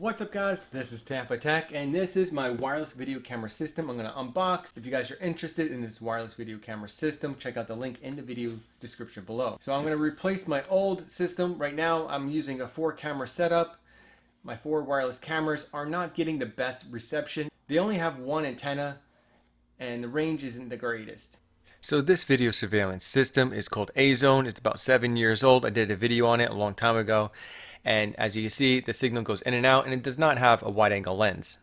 What's up guys, this is TampaTec and this is my wireless video camera system I'm going to unbox. If you guys are interested in this wireless video camera system, check out the link in the video description below. So I'm going to replace my old system. Right now I'm using a 4-camera setup. My 4 wireless cameras are not getting the best reception. They only have one antenna and the range isn't the greatest. So this video surveillance system is called A-Zone. It's about 7 years old. I did a video on it a long time ago. And as you can see, the signal goes in and out and it does not have a wide angle lens.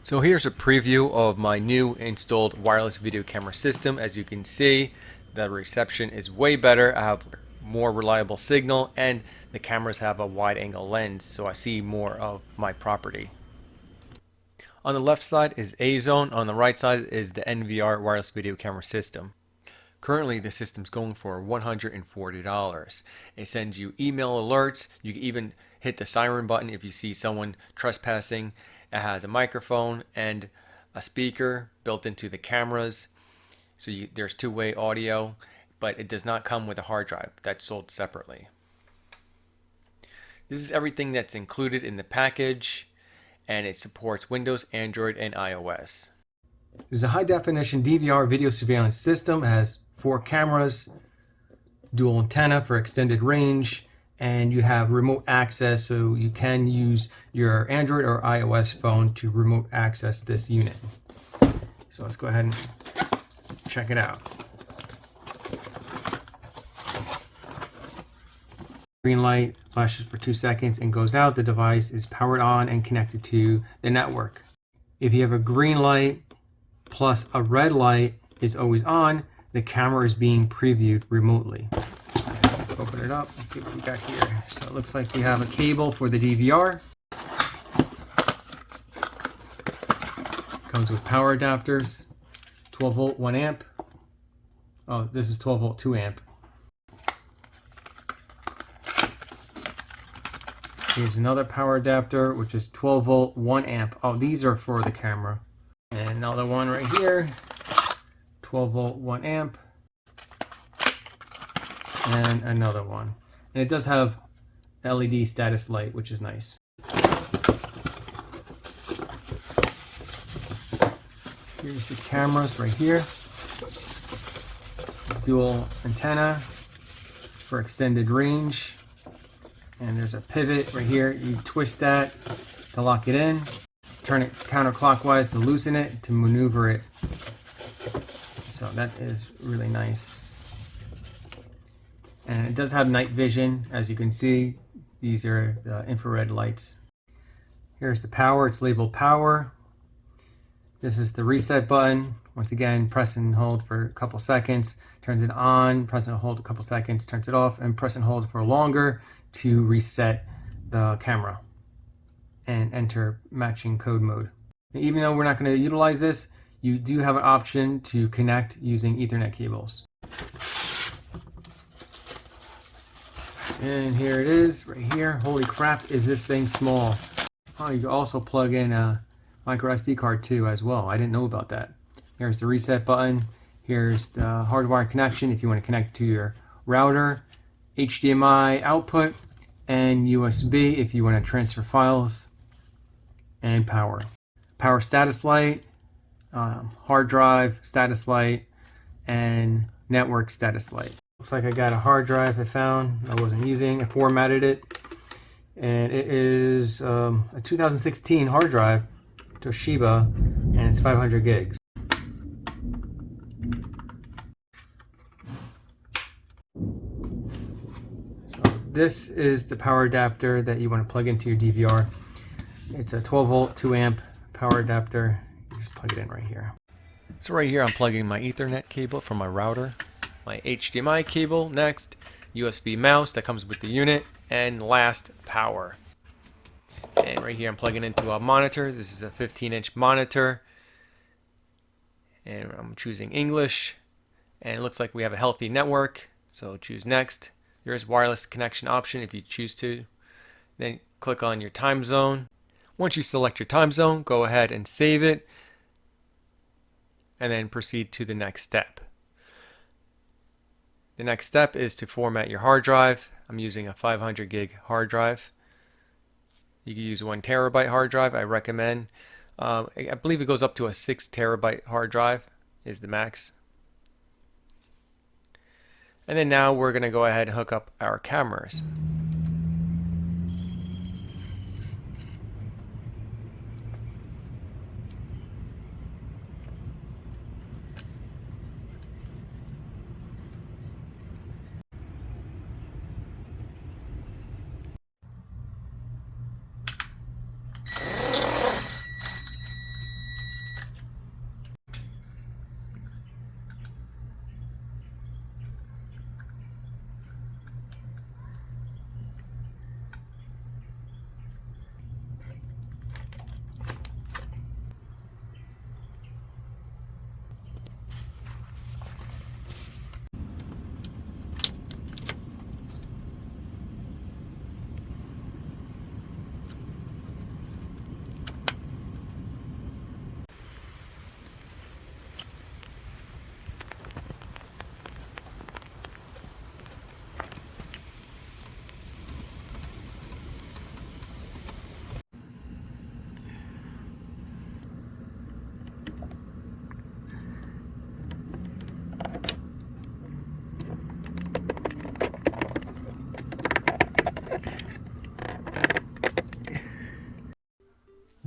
So here's a preview of my new installed wireless video camera system. As you can see, the reception is way better. I have more reliable signal and the cameras have a wide angle lens, so I see more of my property. On the left side is A-Zone, on the right side is the NVR wireless video camera system. Currently, the system's going for $140. It sends you email alerts. You can even hit the siren button if you see someone trespassing. It has a microphone and a speaker built into the cameras. So there's two-way audio, but it does not come with a hard drive. That's sold separately. This is everything that's included in the package, and it supports Windows, Android, and iOS. There's a high-definition DVR video surveillance system. It has 4 cameras, dual antenna for extended range, and you have remote access, so you can use your Android or iOS phone to remote access this unit. So let's go ahead and check it out. Green light flashes for 2 seconds and goes out. The device is powered on and connected to the network. If you have a green light plus a red light is always on, the camera is being previewed remotely. Let's open it up and see what we got here. So it looks like we have a cable for the DVR. Comes with power adapters, 12 volt, 1 amp. Oh, this is 12 volt, 2 amp. Here's another power adapter, which is 12 volt, 1 amp. Oh, these are for the camera. And another one right here, 12 volt, 1 amp. And another one. And it does have LED status light, which is nice. Here's the cameras right here. Dual antenna for extended range. And there's a pivot right here. You twist that to lock it in. Turn it counterclockwise to loosen it, to maneuver it. So that is really nice. And it does have night vision. As you can see, these are the infrared lights. Here's the power. It's labeled power. This is the reset button. Once again, press and hold for a couple seconds. Turns it on. Press and hold a couple seconds. Turns it off. And press and hold for longer to reset the camera and enter matching code mode. And even though we're not going to utilize this, you do have an option to connect using Ethernet cables. And here it is, right here. Holy crap, is this thing small. Oh, you can also plug in a micro SD card too as well. I didn't know about that. Here's the reset button. Here's the hardwired connection if you want to connect it to your router. HDMI output and USB if you want to transfer files, and power. Power status light, hard drive status light, and network status light. Looks like I got a hard drive I found I wasn't using. I formatted it, and it is a 2016 hard drive, Toshiba, and it's 500 gigs. So this is the power adapter that you want to plug into your DVR. It's a 12 volt, 2 amp power adapter. You just plug it in right here. So right here I'm plugging my Ethernet cable from my router, my HDMI cable next, USB mouse that comes with the unit, and last power. And right here I'm plugging into a monitor. This is a 15-inch monitor, and I'm choosing English, and it looks like we have a healthy network, so choose next. There's wireless connection option if you choose to. Then click on your time zone. Once you select your time zone, go ahead and save it, and then proceed to the next step. The next step is to format your hard drive. I'm using a 500 gig hard drive. You can use 1 TB hard drive. I recommend. I believe it goes up to a 6 TB hard drive is the max. And then now we're going to go ahead and hook up our cameras.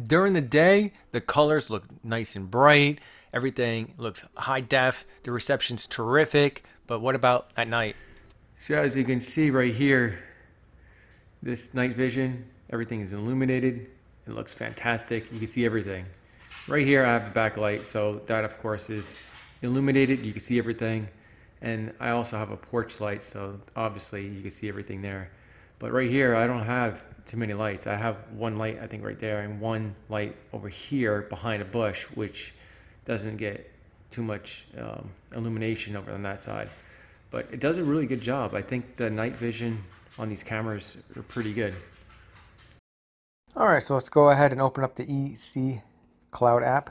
During the day, the colors look nice and bright. Everything looks high def. The reception's terrific. But what about at night? So as you can see right here, this night vision, everything is illuminated. It looks fantastic. You can see everything. Right here, I have the backlight. So that, of course, is illuminated. You can see everything. And I also have a porch light. So obviously, you can see everything there. But right here, I don't have too many lights. I have one light, I think, right there, and one light over here behind a bush, which doesn't get too much illumination over on that side. But it does a really good job. I think the night vision on these cameras are pretty good. All right, so let's go ahead and open up the EC Cloud app.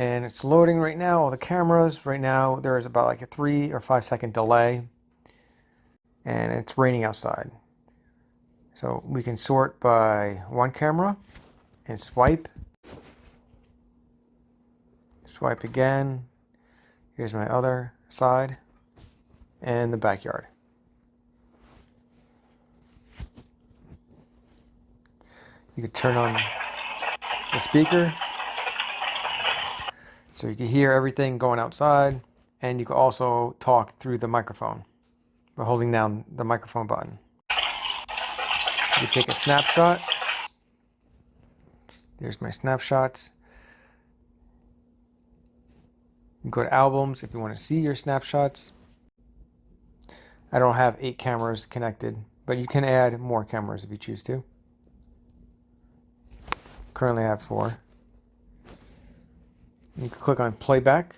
And it's loading right now, all the cameras. Right now, there is about like a 3 or 5 second delay. And it's raining outside. So we can sort by one camera and swipe. Swipe again. Here's my other side. And the backyard. You can turn on the speaker. So you can hear everything going outside, and you can also talk through the microphone by holding down the microphone button. You take a snapshot. There's my snapshots. You can go to albums if you want to see your snapshots. I don't have 8 cameras connected, but you can add more cameras if you choose to. Currently I have 4. You can click on playback.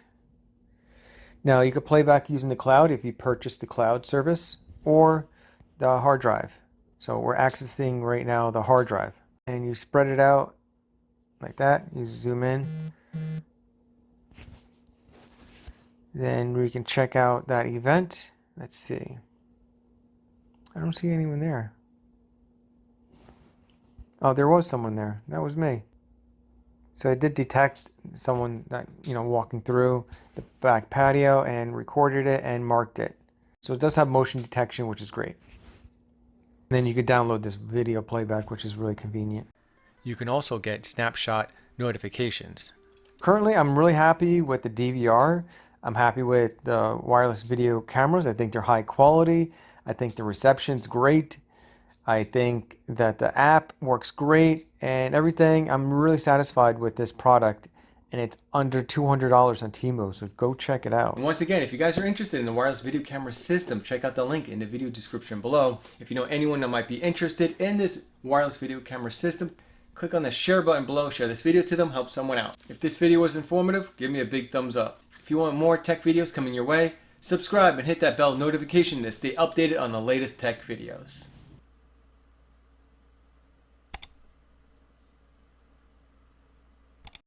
Now you can playback using the cloud if you purchase the cloud service or the hard drive. So we're accessing right now the hard drive, and you spread it out like that. You zoom in. Then we can check out that event. Let's see. I don't see anyone there. Oh, there was someone there. That was me. So I did detect someone that, walking through the back patio and recorded it and marked it. So it does have motion detection, which is great. Then you can download this video playback, which is really convenient. You can also get snapshot notifications. Currently, I'm really happy with the DVR. I'm happy with the wireless video cameras. I think they're high quality. I think the reception's great. I think that the app works great and everything. I'm really satisfied with this product, and it's under $200 on Temu, so go check it out. And once again, if you guys are interested in the wireless video camera system, check out the link in the video description below. If you know anyone that might be interested in this wireless video camera system, click on the share button below, share this video to them, help someone out. If this video was informative, give me a big thumbs up. If you want more tech videos coming your way, subscribe and hit that bell notification to stay updated on the latest tech videos.